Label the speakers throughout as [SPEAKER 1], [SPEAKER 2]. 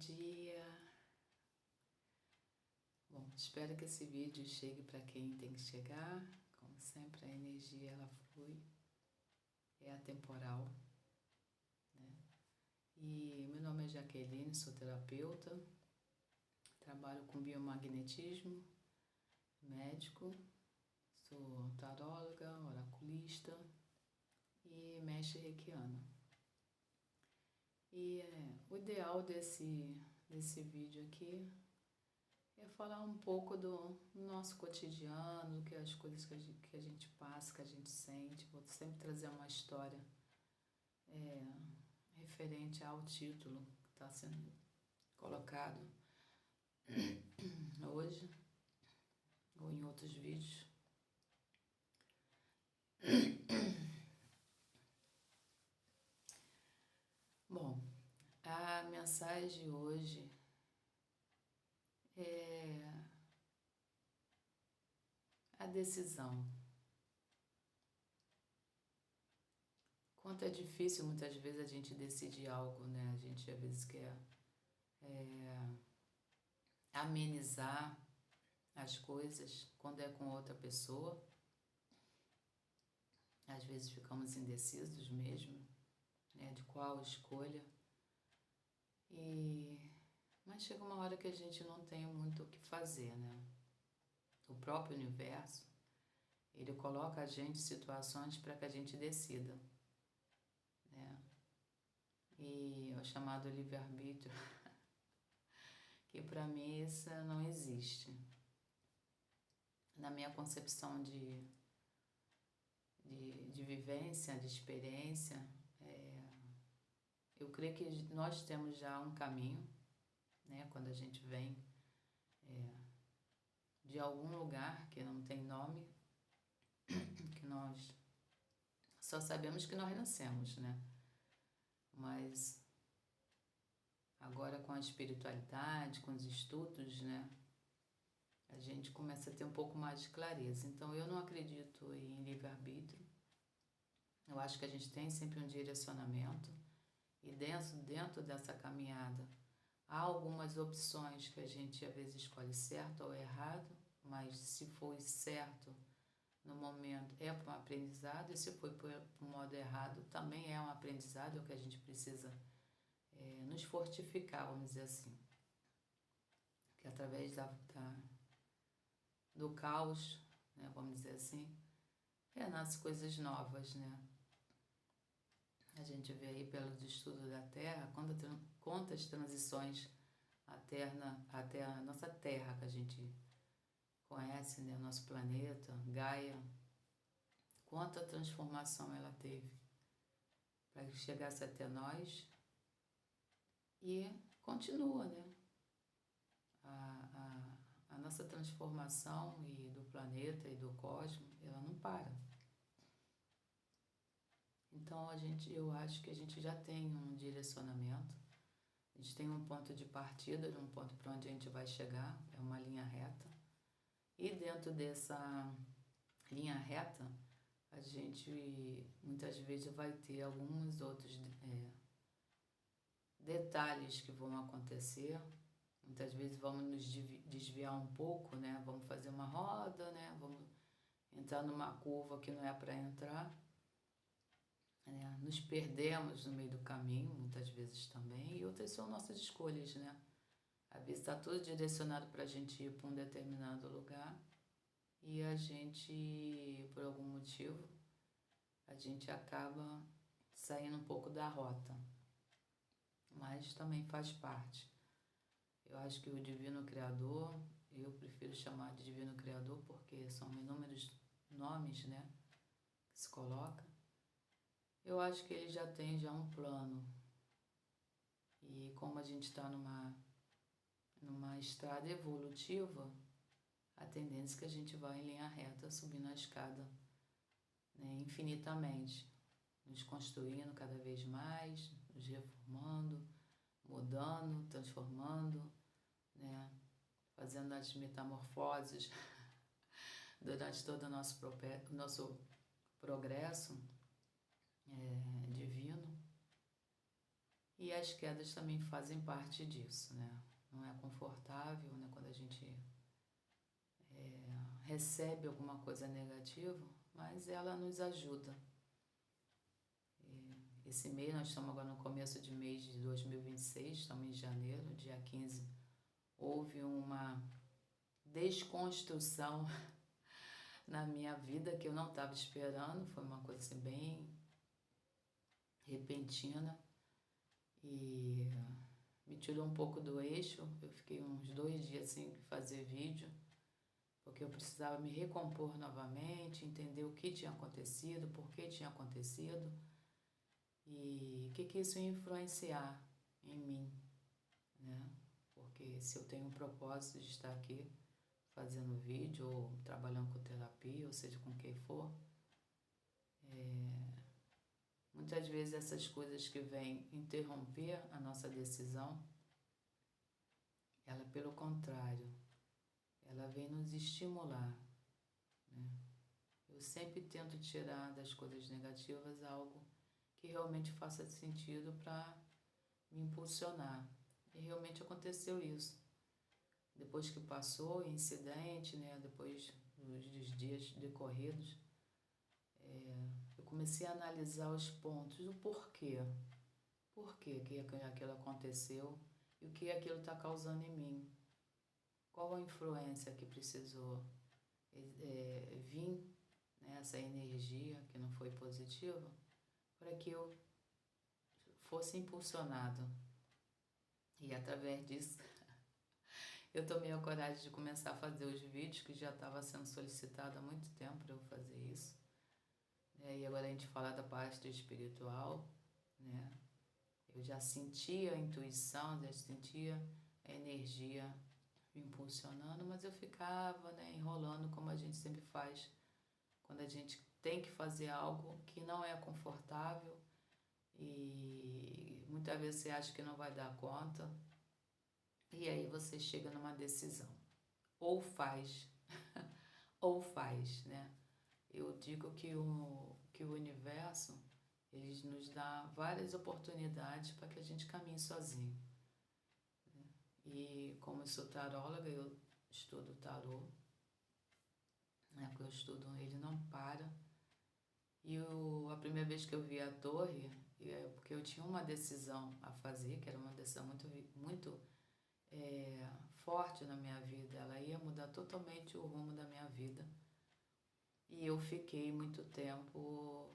[SPEAKER 1] dia! Bom, espero que esse vídeo chegue para quem tem que chegar. Como sempre, a energia ela flui, é atemporal, né? E meu nome é Jaqueline, sou terapeuta, trabalho com biomagnetismo, médico, sou taróloga, oraculista e mestre reikiana. E o ideal desse vídeo aqui é falar um pouco do nosso cotidiano, que as coisas que a gente passa, que a gente sente. Vou sempre trazer uma história referente ao título que está sendo colocado hoje ou em outros vídeos. Bom, a mensagem de hoje é a decisão. Quanto é difícil muitas vezes a gente decidir algo, né? A gente às vezes quer amenizar as coisas quando é com outra pessoa. Às vezes ficamos indecisos mesmo, né? De qual escolha. Mas chega uma hora que a gente não tem muito o que fazer, né? O próprio universo, ele coloca a gente em situações para que a gente decida, né? E é o chamado livre-arbítrio, que para mim isso não existe. Na minha concepção de vivência, de experiência, eu creio que nós temos já um caminho, né? Quando a gente vem de algum lugar que não tem nome, que nós só sabemos que nós nascemos, né? Mas agora com a espiritualidade, com os estudos, né? A gente começa a ter um pouco mais de clareza. Então eu não acredito em livre-arbítrio. Eu acho que a gente tem sempre um direcionamento e dentro dessa caminhada há algumas opções que a gente às vezes escolhe certo ou errado, mas se foi certo no momento é para um aprendizado, e se foi por um modo errado também é um aprendizado, é o que a gente precisa nos fortificar, vamos dizer assim. Que através do caos, né, vamos dizer assim, renasce coisas novas, né? A gente vê aí pelos estudos da Terra quantas transições até a nossa Terra que a gente conhece, né, nosso planeta, Gaia, quanta transformação ela teve para que chegasse até nós e continua, né? A nossa transformação e do planeta e do cosmos, ela não para. Então eu acho que a gente já tem um direcionamento, a gente tem um ponto de partida, um ponto para onde a gente vai chegar, é uma linha reta. E dentro dessa linha reta, a gente muitas vezes vai ter alguns outros detalhes que vão acontecer. Muitas vezes vamos nos desviar um pouco, né? Vamos fazer uma roda, né? Vamos entrar numa curva que não é para entrar. Né? Nos perdemos no meio do caminho, muitas vezes também, e outras são nossas escolhas, né? Às vezes está tudo direcionado para a gente ir para um determinado lugar e a gente, por algum motivo, a gente acaba saindo um pouco da rota, mas também faz parte. Eu acho que o Divino Criador, eu prefiro chamar de Divino Criador porque são inúmeros nomes, né, que se coloca. Eu acho que ele já tem um plano. E como a gente está numa estrada evolutiva, a tendência é que a gente vai em linha reta, subindo a escada, né, infinitamente, nos construindo cada vez mais, nos reformando, mudando, transformando, né, fazendo as metamorfoses durante todo o nosso progresso divino. E as quedas também fazem parte disso, né? Não é confortável, né? Quando a gente recebe alguma coisa negativa, mas ela nos ajuda. Esse mês, nós estamos agora no começo de mês de 2026, estamos em janeiro, dia 15, houve uma desconstrução na minha vida que eu não estava esperando, foi uma coisa assim, bem repentina e me tirou um pouco do eixo. Eu fiquei uns 2 dias sem fazer vídeo, porque eu precisava me recompor novamente, entender o que tinha acontecido, por que tinha acontecido e o que isso ia influenciar em mim, né? Porque se eu tenho um propósito de estar aqui fazendo vídeo ou trabalhando com terapia, ou seja, com quem for, muitas vezes essas coisas que vêm interromper a nossa decisão, ela pelo contrário, ela vem nos estimular, né? Eu sempre tento tirar das coisas negativas algo que realmente faça sentido para me impulsionar. E realmente aconteceu isso. Depois que passou o incidente, né, depois dos dias decorridos, eu comecei a analisar os pontos do porquê. Por que aquilo aconteceu e o que aquilo está causando em mim. Qual a influência que precisou vir, né, essa energia que não foi positiva, para que eu fosse impulsionado. E através disso, eu tomei a coragem de começar a fazer os vídeos, que já estava sendo solicitado há muito tempo para eu fazer isso. E agora a gente fala da parte espiritual, né? Eu já sentia a intuição, já sentia a energia me impulsionando, mas eu ficava, né, enrolando, como a gente sempre faz quando a gente tem que fazer algo que não é confortável e muitas vezes você acha que não vai dar conta e aí você chega numa decisão, ou faz ou faz, né? Eu digo que o universo, ele nos dá várias oportunidades para que a gente caminhe sozinho, né? E como eu sou taróloga, eu estudo tarô, né? Porque eu estudo, ele não para. E a primeira vez que eu vi a torre, porque eu tinha uma decisão a fazer, que era uma decisão muito forte na minha vida, ela ia mudar totalmente o rumo da minha vida. E eu fiquei muito tempo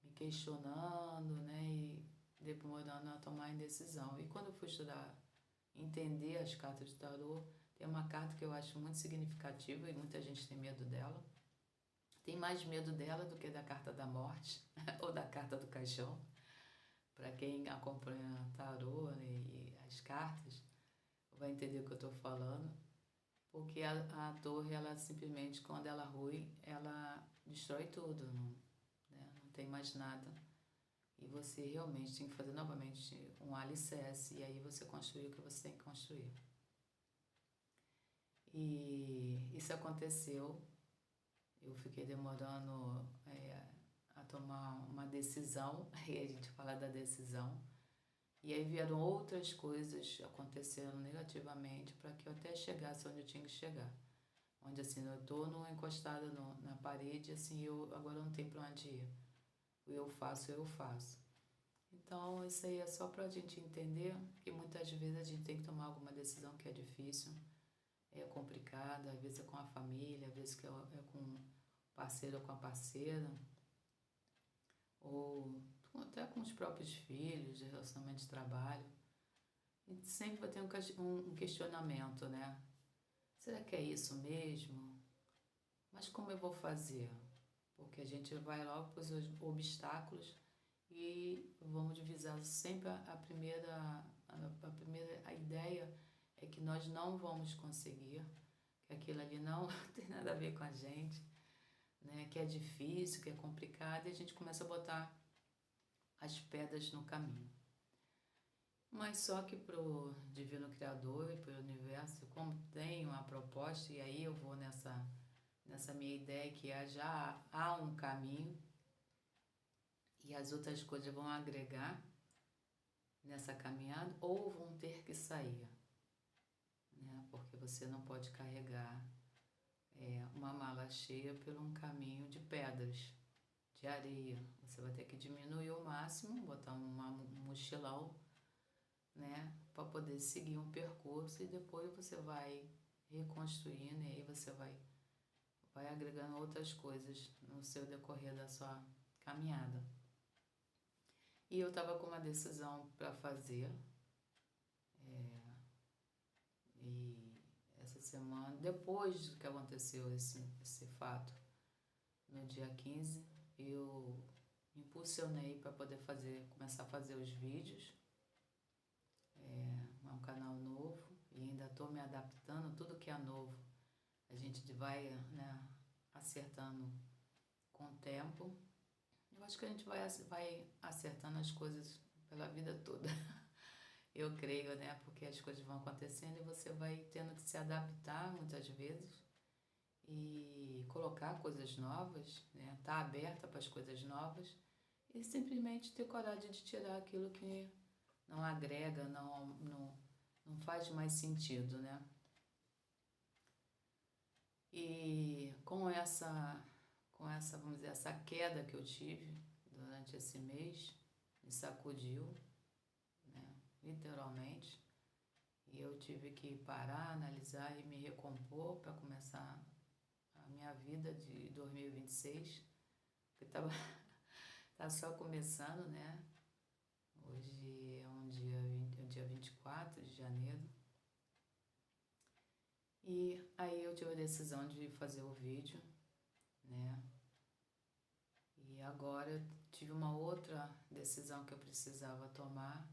[SPEAKER 1] me questionando, né, e demorando a tomar a decisão. E quando eu fui estudar, entender as cartas de tarô, tem uma carta que eu acho muito significativa e muita gente tem medo dela. Tem mais medo dela do que da carta da morte ou da carta do caixão. Para quem acompanha tarô, né, e as cartas, vai entender o que eu estou falando. Porque a torre, ela simplesmente, quando ela rui, ela destrói tudo, não tem mais nada. E você realmente tem que fazer novamente um alicerce, e aí você construir o que você tem que construir. E isso aconteceu, eu fiquei demorando a tomar uma decisão, aí a gente fala da decisão, e aí vieram outras coisas acontecendo negativamente para que eu até chegasse onde eu tinha que chegar. Onde assim, eu estou encostada na parede, assim, eu agora não tenho para onde ir. O eu faço. Então, isso aí é só para a gente entender que muitas vezes a gente tem que tomar alguma decisão que é difícil, é complicada, às vezes é com a família, às vezes é com o parceiro ou com a parceira, ou até com os próprios filhos, de relacionamento de trabalho. A gente sempre vai ter um questionamento, né? Será que é isso mesmo? Mas como eu vou fazer? Porque a gente vai logo para os obstáculos e vamos divisar sempre a primeira ideia é que nós não vamos conseguir, que aquilo ali não tem nada a ver com a gente, né? Que é difícil, que é complicado, e a gente começa a botar as pedras no caminho. Mas só que para o Divino Criador e para o Universo, como tem uma proposta, e aí eu vou nessa minha ideia que já há um caminho e as outras coisas vão agregar, nessa caminhada ou vão ter que sair, né? Porque você não pode carregar uma mala cheia por um caminho de pedras, de areia. Você vai ter que diminuir ao máximo, botar um mochilão, né, para poder seguir um percurso, e depois você vai reconstruindo, e aí você vai agregando outras coisas no seu decorrer da sua caminhada. E eu estava com uma decisão para fazer, e essa semana, depois que aconteceu esse fato, no dia 15, eu me impulsionei para poder começar a fazer os vídeos. É um canal novo e ainda estou me adaptando. Tudo que é novo a gente vai, né, acertando com o tempo. Eu acho que a gente vai acertando as coisas pela vida toda. Eu creio, né? Porque as coisas vão acontecendo e você vai tendo que se adaptar muitas vezes e colocar coisas novas, né? Estar aberta para as coisas novas e simplesmente ter coragem de tirar aquilo que não agrega, não faz mais sentido, né? E com essa, vamos dizer, essa queda que eu tive durante esse mês, me sacudiu, né, literalmente, e eu tive que parar, analisar e me recompor para começar a minha vida de 2026, que estava tá só começando, né? Hoje é dia 24 de janeiro. E aí eu tive a decisão de fazer o vídeo, né? E agora eu tive uma outra decisão que eu precisava tomar,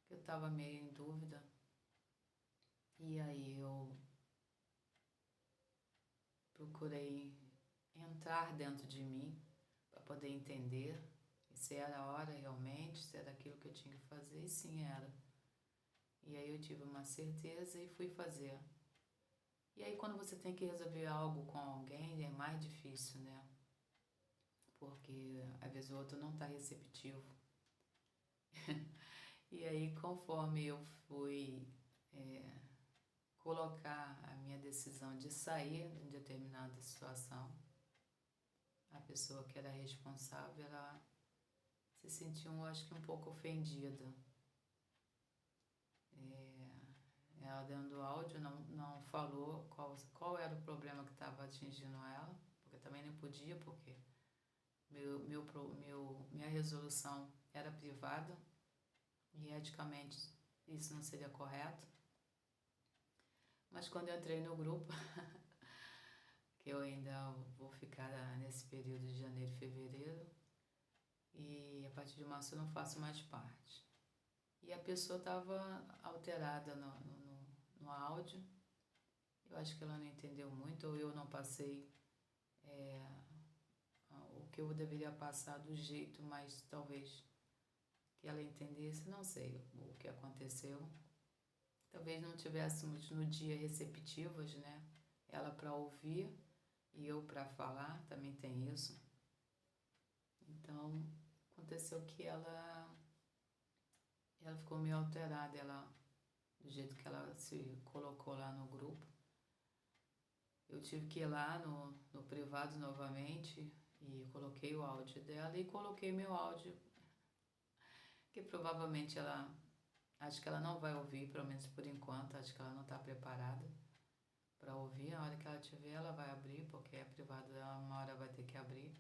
[SPEAKER 1] que eu estava meio em dúvida. E aí eu procurei entrar dentro de mim para poder entender se era a hora realmente, se era aquilo que eu tinha que fazer, e sim era. E aí eu tive uma certeza e fui fazer. E aí quando você tem que resolver algo com alguém é mais difícil, né? Porque às vezes o outro não está receptivo. E aí conforme eu fui colocar a minha decisão de sair de uma determinada situação, a pessoa que era responsável, ela se sentiu, eu acho que um pouco ofendida. Ela dentro do áudio não falou qual era o problema que estava atingindo ela, porque também nem podia, porque minha resolução era privada e eticamente isso não seria correto. Mas quando eu entrei no grupo, que eu ainda vou ficar nesse período de janeiro e fevereiro, e a partir de março eu não faço mais parte. E a pessoa estava alterada no áudio. Eu acho que ela não entendeu muito, ou eu não passei o que eu deveria passar do jeito, mas talvez que ela entendesse, não sei o que aconteceu. Talvez não tivéssemos no dia receptivas, né? Ela para ouvir e eu para falar, também tem isso. Então, aconteceu que ela ficou meio alterada, do jeito que ela se colocou lá no grupo. Eu tive que ir lá no privado novamente e coloquei o áudio dela e coloquei meu áudio, que provavelmente acho que ela não vai ouvir, pelo menos por enquanto, acho que ela não está preparada para ouvir. A hora que ela tiver, ela vai abrir, porque é privado dela, uma hora vai ter que abrir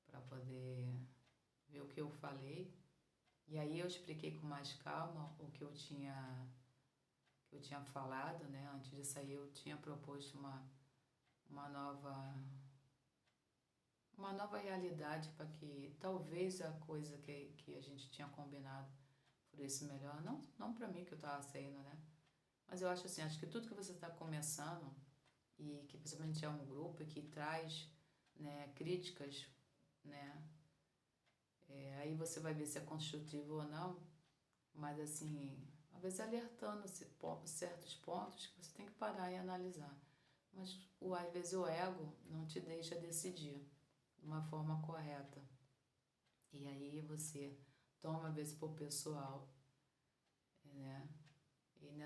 [SPEAKER 1] para poder ver o que eu falei. E aí eu expliquei com mais calma o que eu tinha falado, né? Antes de sair eu tinha proposto uma nova realidade, para que talvez a coisa que a gente tinha combinado fosse melhor. Não para mim que eu estava saindo, né? Mas eu acho assim, acho que tudo que você está começando, e que principalmente é um grupo que traz, né, críticas, né? Aí você vai ver se é construtivo ou não, mas assim, às vezes alertando certos pontos que você tem que parar e analisar. Mas às vezes o ego não te deixa decidir de uma forma correta. E aí você toma às vezes por pessoal.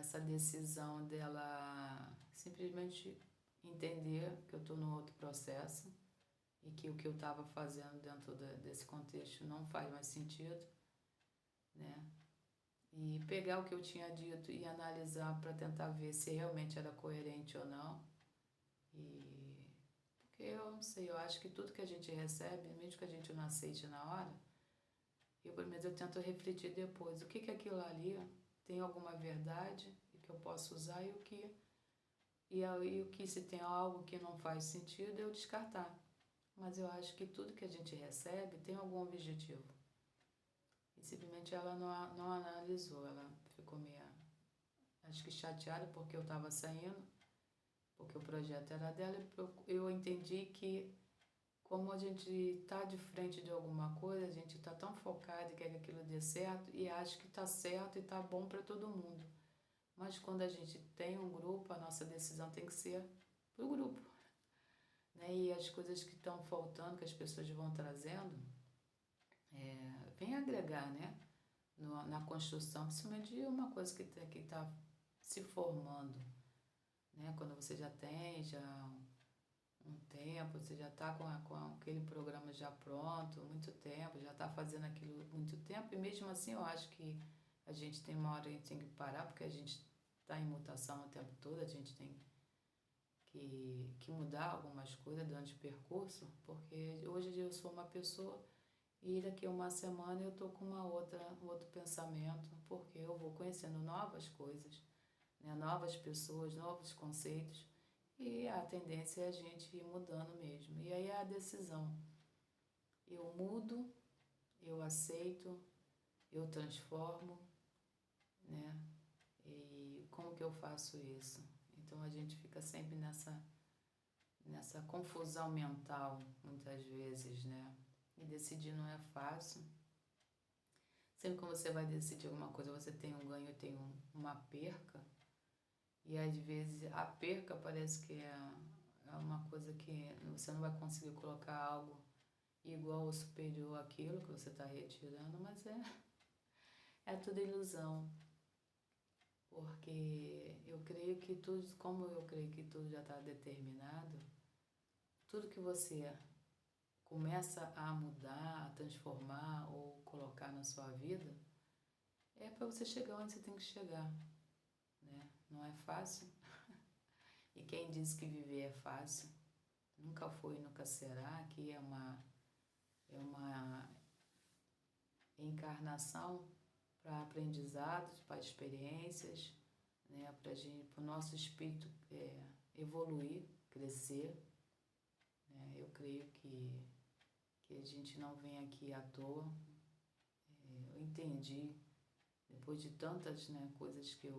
[SPEAKER 1] essa decisão dela simplesmente entender que eu estou num outro processo e que o que eu estava fazendo dentro desse contexto não faz mais sentido, né? E pegar o que eu tinha dito e analisar para tentar ver se realmente era coerente ou não. E porque eu não sei, eu acho que tudo que a gente recebe, mesmo que a gente não aceite na hora, pelo menos eu tento refletir depois, o que aquilo ali tem alguma verdade e que eu posso usar e aí o que se tem algo que não faz sentido eu descartar. Mas eu acho que tudo que a gente recebe tem algum objetivo. E simplesmente ela não analisou, ela ficou meio, acho que chateada porque eu estava saindo, porque o projeto era dela, e eu entendi que como a gente está de frente de alguma coisa, a gente está tão focado e quer que aquilo dê certo e acha que está certo e está bom para todo mundo. Mas quando a gente tem um grupo, a nossa decisão tem que ser para o grupo, né? E as coisas que estão faltando, que as pessoas vão trazendo, vem agregar, né? Na construção, principalmente de uma coisa que está se formando, né? Quando você já tem um tempo, você já está com aquele programa já pronto, muito tempo, já está fazendo aquilo muito tempo, e mesmo assim eu acho que a gente tem uma hora que a gente tem que parar, porque a gente está em mutação o tempo todo, a gente tem que mudar algumas coisas durante o percurso, porque hoje eu sou uma pessoa e daqui a uma semana eu estou com um outro pensamento, porque eu vou conhecendo novas coisas, né? Novas pessoas, novos conceitos, e a tendência é a gente ir mudando mesmo. E aí é a decisão. Eu mudo, eu aceito, eu transformo, né? E como que eu faço isso? Então a gente fica sempre nessa confusão mental, muitas vezes, né? E decidir não é fácil. Sempre que você vai decidir alguma coisa, você tem um ganho e tem uma perca. E às vezes a perca parece que é uma coisa que você não vai conseguir colocar algo igual ou superior àquilo que você está retirando, mas é tudo ilusão. Porque eu creio que tudo, como eu creio que tudo já está determinado, tudo que você começa a mudar, a transformar ou colocar na sua vida, é para você chegar onde você tem que chegar, né? Não é fácil. E quem diz que viver é fácil, nunca foi e nunca será. Aqui é uma encarnação para aprendizados, para experiências, né? Para o nosso espírito evoluir, crescer, né? Eu creio que a gente não vem aqui à toa. Eu entendi, depois de tantas, né, coisas que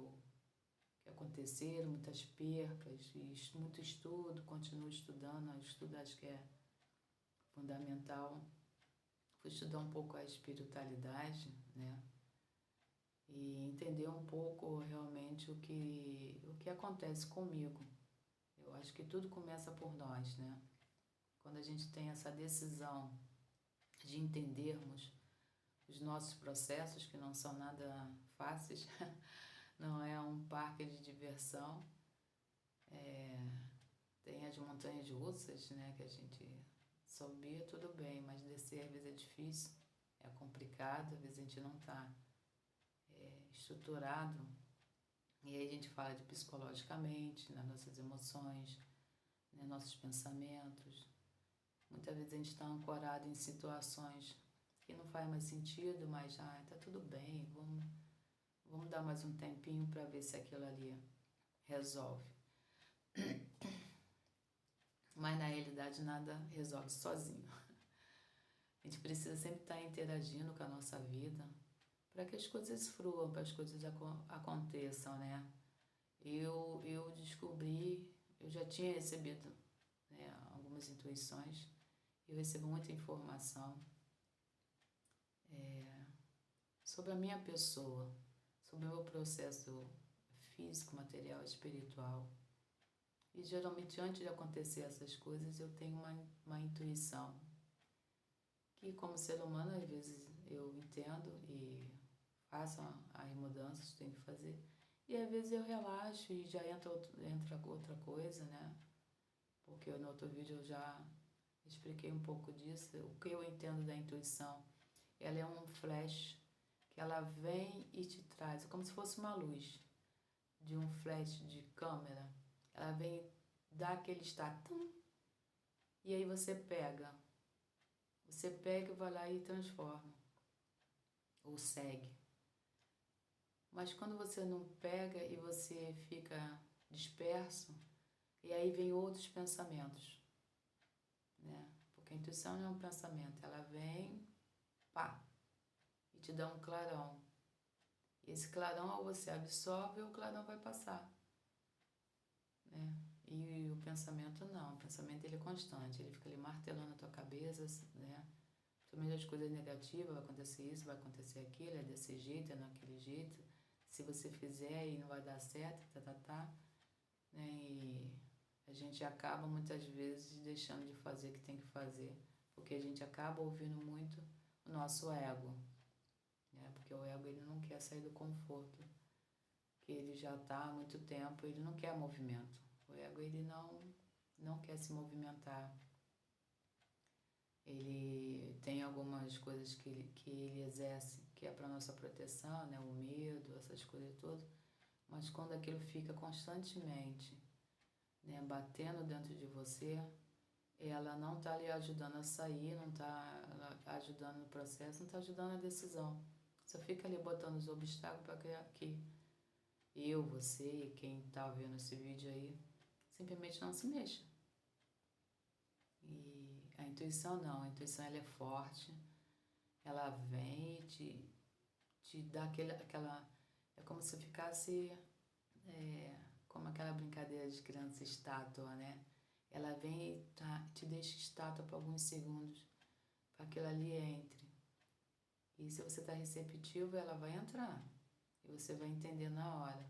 [SPEAKER 1] aconteceram, muitas percas, e muito estudo, continuo estudando, estudo acho que é fundamental. Fui estudar um pouco a espiritualidade, né, e entender um pouco realmente o que acontece comigo. Eu acho que tudo começa por nós, né? Quando a gente tem essa decisão de entendermos os nossos processos, que não são nada fáceis, não é um parque de diversão, tem as montanhas russas, né, que a gente subir tudo bem, mas descer às vezes é difícil, é complicado, às vezes a gente não está estruturado, e aí a gente fala de psicologicamente, nas nossas emoções, né, nossos pensamentos. Muitas vezes a gente está ancorado em situações que não faz mais sentido, mas tá tudo bem, vamos dar mais um tempinho para ver se aquilo ali resolve. Mas na realidade nada resolve sozinho. A gente precisa sempre estar interagindo com a nossa vida para que as coisas fluam, para as coisas aconteçam, né? Eu descobri, eu já tinha recebido, né, algumas intuições, eu recebo muita informação sobre a minha pessoa, sobre o meu processo físico, material, espiritual. E geralmente antes de acontecer essas coisas eu tenho uma intuição que, como ser humano, às vezes eu entendo e faço as mudanças que tenho que fazer, E às vezes eu relaxo e já entra outra coisa, né? Porque no outro vídeo eu já expliquei um pouco disso. O que eu entendo da intuição, ela é um flash que ela vem e te traz, é como se fosse uma luz de um flash de câmera. Ela vem dar aquele estalo, e aí você pega e vai lá e transforma, ou segue. Mas quando você não pega e você fica disperso, e aí vem outros pensamentos, né? Porque a intuição não é um pensamento, ela vem, pá, e te dá um clarão. E esse clarão, ou você absorve, ou o clarão vai passar, né? E o pensamento não, o pensamento ele é constante, ele fica ali martelando a tua cabeça, né? Principalmente as coisas negativas, vai acontecer isso, vai acontecer aquilo, é desse jeito, é daquele jeito, se você fizer e não vai dar certo, né? E a gente acaba muitas vezes deixando de fazer o que tem que fazer, porque a gente acaba ouvindo muito o nosso ego, né? Porque o ego ele não quer sair do conforto, que ele já está há muito tempo, ele não quer movimento. O ego ele não quer se movimentar. Ele tem algumas coisas que ele exerce, que é para nossa proteção, né? O medo, essas coisas todas. Mas quando aquilo fica constantemente, né, batendo dentro de você, ela não está lhe ajudando a sair, não está ajudando no processo, não está ajudando a decisão. Só fica ali botando os obstáculos para que eu, você e quem está vendo esse vídeo aí, simplesmente não se mexa. E a intuição não, a intuição ela é forte, ela vem e te dá aquela... É como se ficasse... como aquela brincadeira de criança estátua, né? Ela vem e te deixa estátua por alguns segundos, para que aquilo ali entre. E se você está receptivo, ela vai entrar. E você vai entender na hora.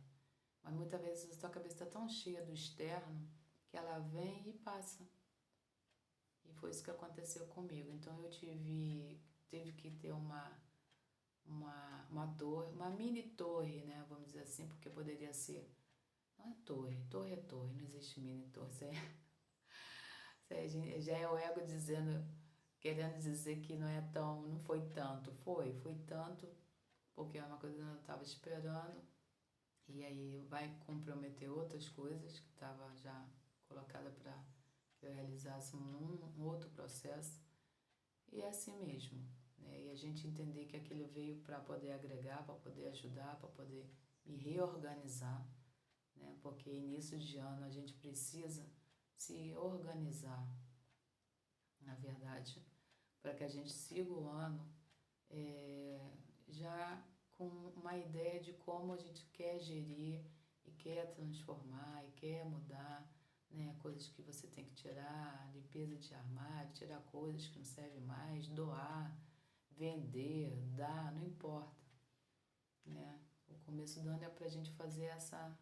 [SPEAKER 1] Mas muitas vezes a sua cabeça está tão cheia do externo, que ela vem e passa. E foi isso que aconteceu comigo. Então eu tive que ter uma torre, uma mini torre, né? Vamos dizer assim, porque poderia ser... Não é torre é torre, não existe mini torre. Já é o ego querendo dizer que não foi tanto. Foi tanto, porque é uma coisa que eu não estava esperando, e aí vai comprometer outras coisas que estava já colocada para que eu realizasse um outro processo, e é assim mesmo, né? E a gente entender que aquilo veio para poder agregar, para poder ajudar, para poder me reorganizar, né? Porque início de ano a gente precisa se organizar, na verdade, para que a gente siga o ano já com uma ideia de como a gente quer gerir e quer transformar e quer mudar, né? Coisas que você tem que tirar, limpeza de armário, tirar coisas que não servem mais, doar, vender, dar, não importa, né? O começo do ano é para a gente fazer essa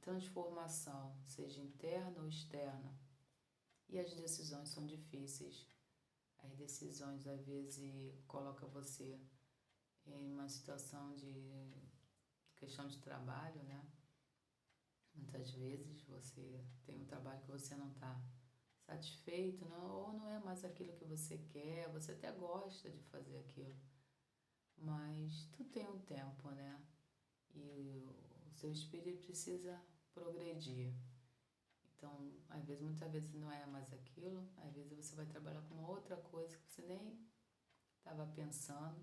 [SPEAKER 1] transformação, seja interna ou externa. E as decisões são difíceis. As decisões às vezes colocam você em uma situação de questão de trabalho, né? Muitas vezes você tem um trabalho que você não está satisfeito, ou não é mais aquilo que você quer, você até gosta de fazer aquilo, mas tudo tem um tempo, né? E o seu espírito precisa progredir. Então, muitas vezes não é mais aquilo, às vezes você vai trabalhar com uma outra coisa que você nem estava pensando,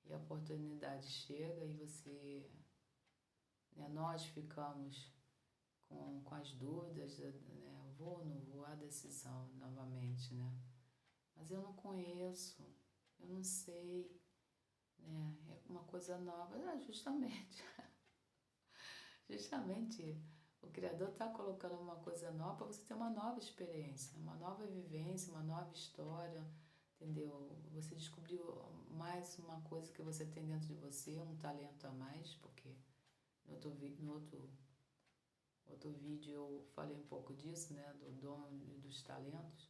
[SPEAKER 1] e a oportunidade chega e você, né, nós ficamos com as dúvidas, né, vou ou não vou, a decisão novamente, né? Mas eu não conheço, eu não sei, né? É uma coisa nova, justamente, justamente o Criador está colocando uma coisa nova para você ter uma nova experiência, uma nova vivência, uma nova história, entendeu? Você descobriu mais uma coisa que você tem dentro de você, um talento a mais, porque no outro vídeo eu falei um pouco disso, né? Do dom e dos talentos,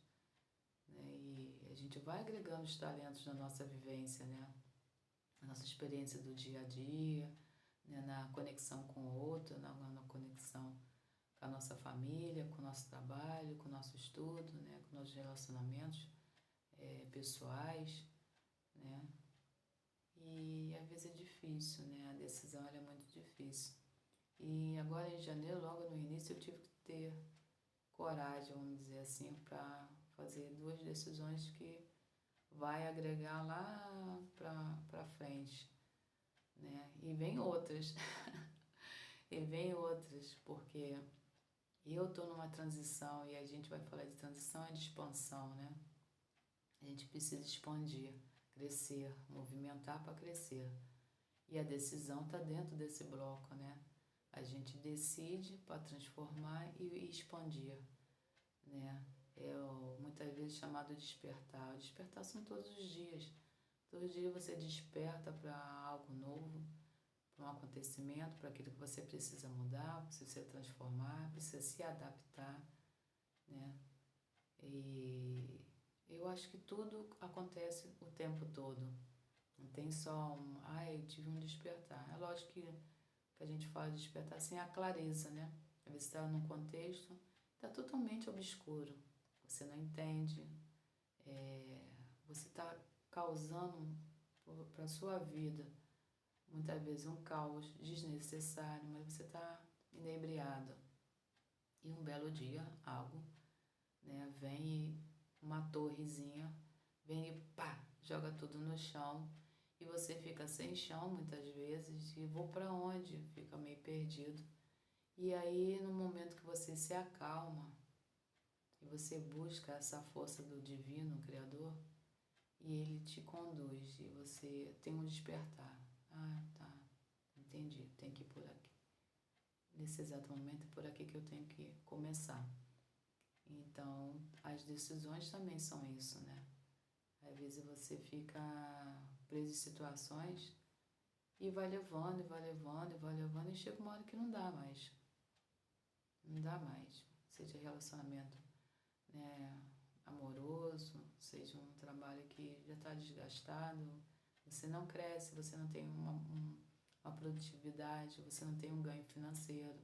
[SPEAKER 1] né? E a gente vai agregando os talentos na nossa vivência, né? Na nossa experiência do dia a dia, né? Na conexão com o outro, na conexão com a nossa família, com o nosso trabalho, com o nosso estudo, né? Com nossos relacionamentos pessoais, né? E às vezes é difícil, né? A decisão ela é muito difícil. E agora em janeiro, logo no início, eu tive que ter coragem, vamos dizer assim, para fazer 2 decisões que vai agregar lá para frente, né? E vem outras, e vem outras, porque eu estou numa transição e a gente vai falar de transição e de expansão, né? A gente precisa expandir, crescer, movimentar para crescer. E a decisão está dentro desse bloco, né? A gente decide para transformar e expandir, né? Muitas vezes chamado despertar. O despertar são todos os dias. Todos os dias você desperta para algo novo, para um acontecimento, para aquilo que você precisa mudar, precisa se transformar, precisa se adaptar, né? E eu acho que tudo acontece o tempo todo. Não tem só eu tive um despertar. É lógico que a gente fala de despertar assim, a clareza, né? Às vezes está num contexto, está totalmente obscuro. Você não entende, você está causando para a sua vida, muitas vezes um caos desnecessário, mas você está inebriado. E um belo dia, algo, né, vem e uma torrezinha, vem e pá, joga tudo no chão, e você fica sem chão muitas vezes, e vou para onde? Fica meio perdido. E aí, no momento que você se acalma, e você busca essa força do divino, Criador, e ele te conduz, e você tem um despertar. Ah, tá, entendi, tem que ir por aqui. Nesse exato momento é por aqui que eu tenho que começar. Então, as decisões também são isso, né? Às vezes você fica preso em situações e vai levando, e vai levando, e vai levando, e chega uma hora que não dá mais. Não dá mais. Seja relacionamento, né, amoroso, seja um trabalho que já está desgastado, você não cresce, você não tem uma produtividade, você não tem um ganho financeiro,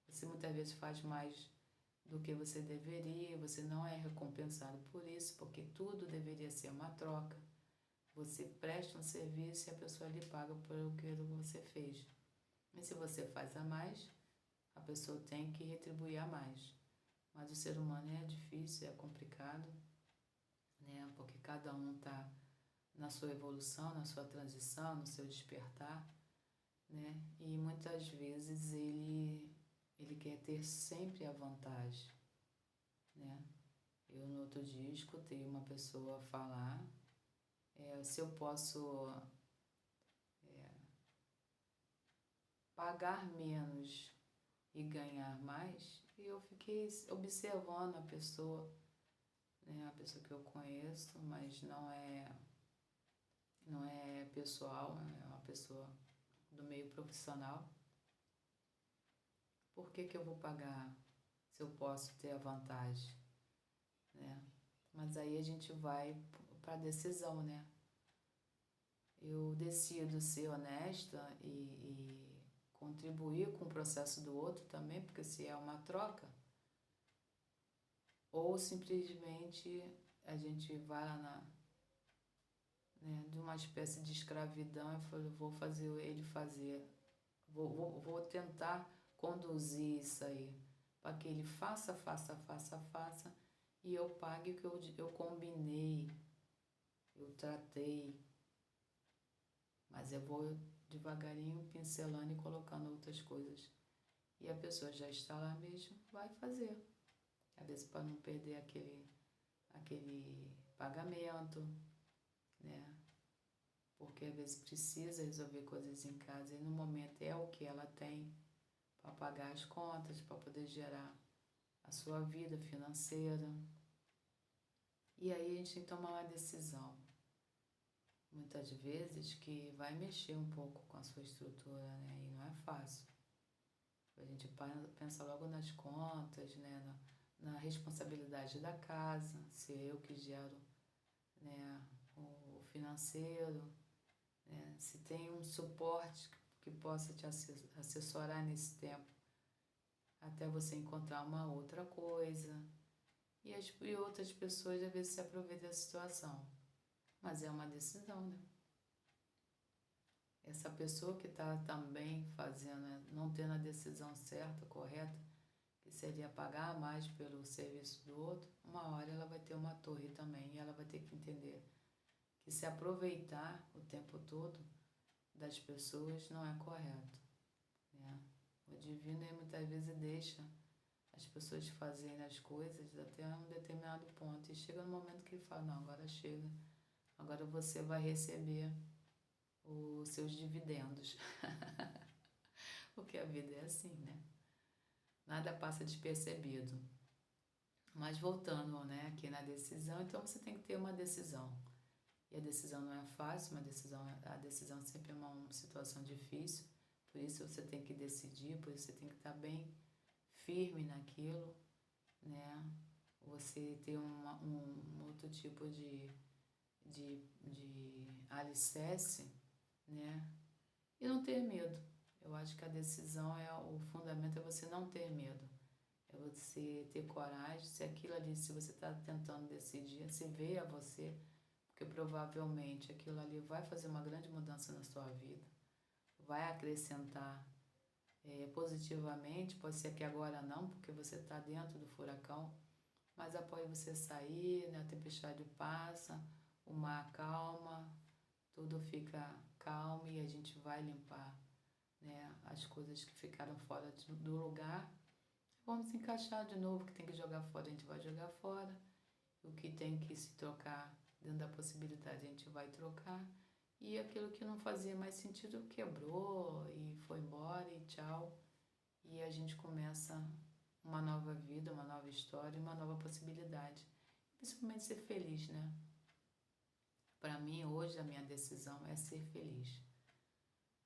[SPEAKER 1] você muitas vezes faz mais do que você deveria, você não é recompensado por isso, porque tudo deveria ser uma troca. Você presta um serviço e a pessoa lhe paga por aquilo que você fez. E se você faz a mais, a pessoa tem que retribuir a mais. Mas o ser humano é difícil, é complicado, né? Porque cada um está na sua evolução, na sua transição, no seu despertar, né? E muitas vezes ele quer ter sempre a vantagem, né? Eu no outro dia escutei uma pessoa falar se eu posso pagar menos e ganhar mais, e eu fiquei observando a pessoa, né? A pessoa que eu conheço, mas não é pessoal, é uma pessoa do meio profissional. Por que eu vou pagar se eu posso ter a vantagem, né? Mas aí a gente vai para a decisão, né? Eu decido ser honesta e contribuir com o processo do outro também, porque se é uma troca, ou simplesmente a gente vai lá de uma espécie de escravidão e vou fazer ele fazer, vou tentar conduzir isso aí, para que ele faça, e eu pague o que eu combinei, eu tratei, mas eu vou devagarinho pincelando e colocando outras coisas. E a pessoa já está lá mesmo, vai fazer. Às vezes para não perder aquele pagamento, né? Porque às vezes precisa resolver coisas em casa e no momento é o que ela tem para pagar as contas, para poder gerar a sua vida financeira. E aí a gente tem que tomar uma decisão, muitas vezes, que vai mexer um pouco com a sua estrutura, né? E não é fácil. A gente pensa logo nas contas, né? Na responsabilidade da casa, se eu que gero, né, o financeiro, né? Se tem um suporte que possa te assessorar nesse tempo, até você encontrar uma outra coisa. E outras pessoas às vezes se aproveitam da situação. Mas é uma decisão, né? Essa pessoa que está também fazendo, não tendo a decisão certa, correta, que seria pagar mais pelo serviço do outro, uma hora ela vai ter uma torre também e ela vai ter que entender que se aproveitar o tempo todo das pessoas não é correto, né? O divino muitas vezes deixa as pessoas fazerem as coisas até um determinado ponto e chega no momento que ele fala, não, agora chega, agora você vai receber os seus dividendos. Porque a vida é assim, né? Nada passa despercebido. Mas voltando, né, aqui na decisão, então você tem que ter uma decisão. E a decisão não é fácil, a decisão sempre é uma situação difícil, por isso você tem que decidir, por isso você tem que estar bem firme naquilo, né? Você ter um outro tipo de alicerce, né? E não ter medo. Eu acho que a decisão o fundamento é você não ter medo. É você ter coragem, se aquilo ali, se você está tentando decidir, se vê a você, porque provavelmente aquilo ali vai fazer uma grande mudança na sua vida, vai acrescentar positivamente, pode ser que agora não, porque você está dentro do furacão, mas após você sair, né, a tempestade passa, o mar calma, tudo fica calmo e a gente vai limpar, né, as coisas que ficaram fora do lugar. Vamos encaixar de novo, o que tem que jogar fora a gente vai jogar fora, o que tem que se trocar dentro da possibilidade a gente vai trocar, e aquilo que não fazia mais sentido quebrou e foi embora e tchau, e a gente começa uma nova vida, uma nova história, uma nova possibilidade, principalmente ser feliz, né? Para mim hoje a minha decisão é ser feliz.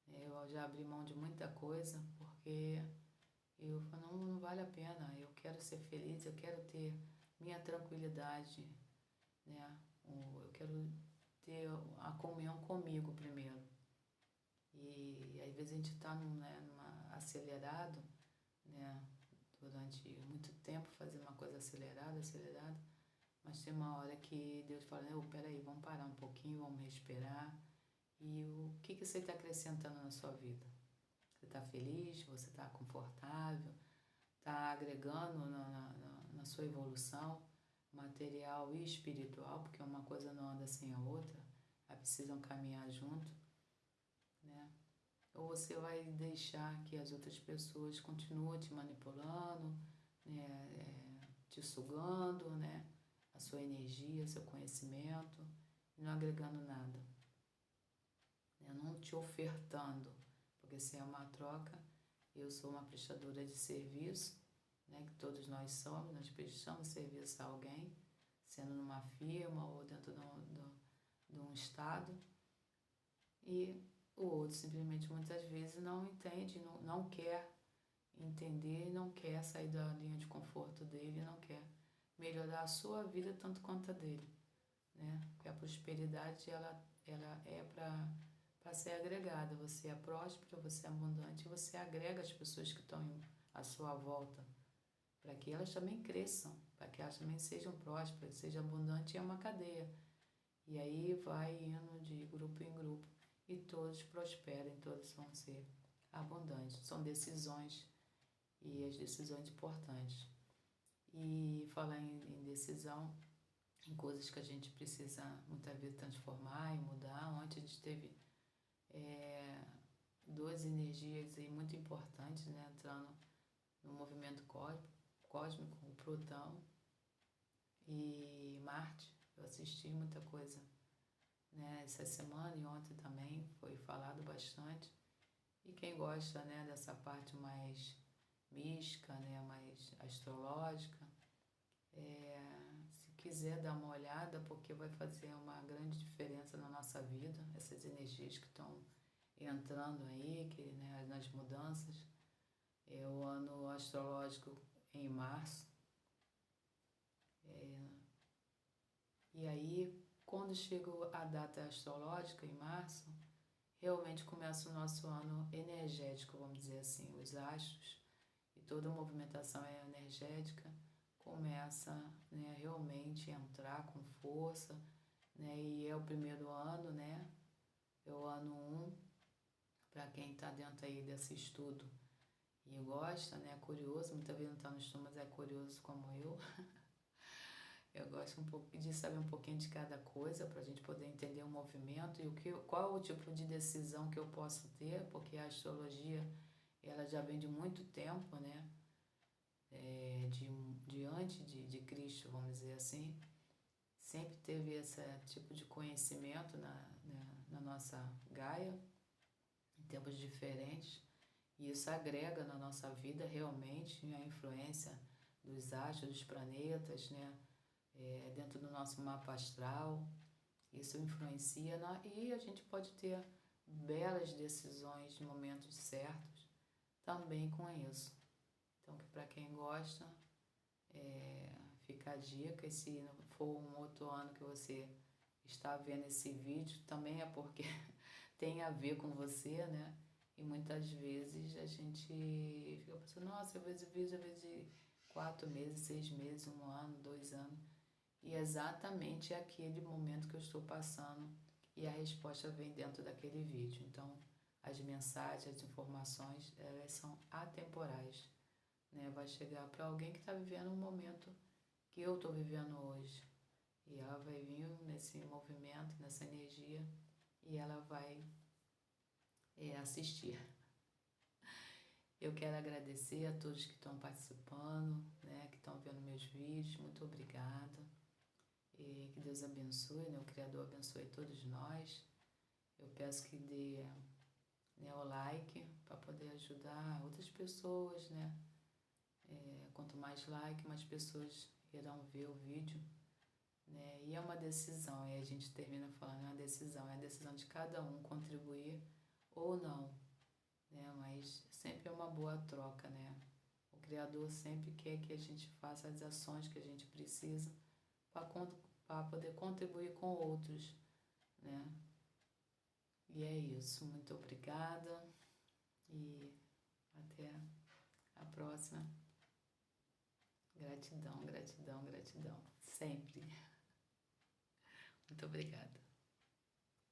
[SPEAKER 1] Eu já abri mão de muita coisa porque eu falo, não vale a pena, eu quero ser feliz, eu quero ter minha tranquilidade, né? Eu quero ter a comunhão comigo primeiro. E às vezes a gente está acelerado, né? Durante muito tempo fazendo uma coisa acelerada, mas tem uma hora que Deus fala, peraí, vamos parar um pouquinho, vamos respirar. E o que você está acrescentando na sua vida? Você está feliz? Você está confortável? Está agregando na sua evolução material e espiritual? Porque uma coisa não anda sem a outra, elas precisam caminhar junto, né? Ou você vai deixar que as outras pessoas continuem te manipulando, né? Te sugando, né? A sua energia, seu conhecimento, não agregando nada, né? Não te ofertando, porque se é uma troca, eu sou uma prestadora de serviço, né? Que todos nós somos, nós prestamos serviço a alguém, sendo numa firma ou dentro de um estado, e o outro simplesmente muitas vezes não entende, não quer entender, não quer sair da linha de conforto dele, não quer melhorar a sua vida tanto quanto a dele, né? Porque a prosperidade ela é para ser agregada. Você é próspero, você é abundante, você agrega as pessoas que estão à sua volta, para que elas também cresçam, para que elas também sejam prósperas, sejam abundantes, é uma cadeia. E aí vai indo de grupo em grupo e todos prosperem, todos vão ser abundantes. São decisões e as decisões importantes. E falar em decisão, em coisas que a gente precisa muitas vezes transformar e mudar. Ontem a gente teve duas energias aí muito importantes, né, entrando no movimento cósmico, o Plutão e Marte. Eu assisti muita coisa, né, essa semana e ontem também foi falado bastante. E quem gosta, né, dessa parte mais mística, né, mais astrológica, se quiser dar uma olhada, porque vai fazer uma grande diferença na nossa vida, essas energias que estão entrando aí, que, né, nas mudanças. É o ano astrológico em março. E aí, quando chega a data astrológica, em março, realmente começa o nosso ano energético, vamos dizer assim. Os astros e toda a movimentação energética começa, né, realmente a entrar com força, né, e é o primeiro ano, né, é o ano 1, para quem está dentro aí desse estudo e gosta, né, é curioso, muitas vezes não está no estudo, mas é curioso como eu. Eu gosto um pouco de saber um pouquinho de cada coisa para a gente poder entender o movimento e qual o tipo de decisão que eu posso ter, porque a astrologia ela já vem de muito tempo, né? De antes de Cristo, vamos dizer assim, sempre teve esse tipo de conhecimento na nossa Gaia, em tempos diferentes, e isso agrega na nossa vida realmente a influência dos astros, dos planetas, né? Dentro do nosso mapa astral, isso influencia e a gente pode ter belas decisões em momentos certos também com isso. Então, que para quem gosta, fica a dica, e se for um outro ano que você está vendo esse vídeo, também é porque tem a ver com você, né? E muitas vezes a gente fica pensando, nossa, eu vejo vídeo às vezes de 4 meses, 6 meses, 1 ano, 2 anos. E é exatamente aquele momento que eu estou passando e a resposta vem dentro daquele vídeo. Então, as mensagens, as informações, elas são atemporais, né? Vai chegar para alguém que está vivendo um momento que eu estou vivendo hoje. E ela vai vir nesse movimento, nessa energia, e ela vai assistir. Eu quero agradecer a todos que estão participando, né, que estão vendo meus vídeos. Muito obrigada. E que Deus abençoe, né? O Criador abençoe todos nós. Eu peço que dê, né, o like para poder ajudar outras pessoas, né? Quanto mais like, mais pessoas irão ver o vídeo, né? E é uma decisão, e a gente termina falando, é a decisão de cada um contribuir ou não, né? Mas sempre é uma boa troca, né? O Criador sempre quer que a gente faça as ações que a gente precisa para poder contribuir com outros, né? E é isso. Muito obrigada e até a próxima. Gratidão, gratidão, gratidão. Sempre. Muito obrigada.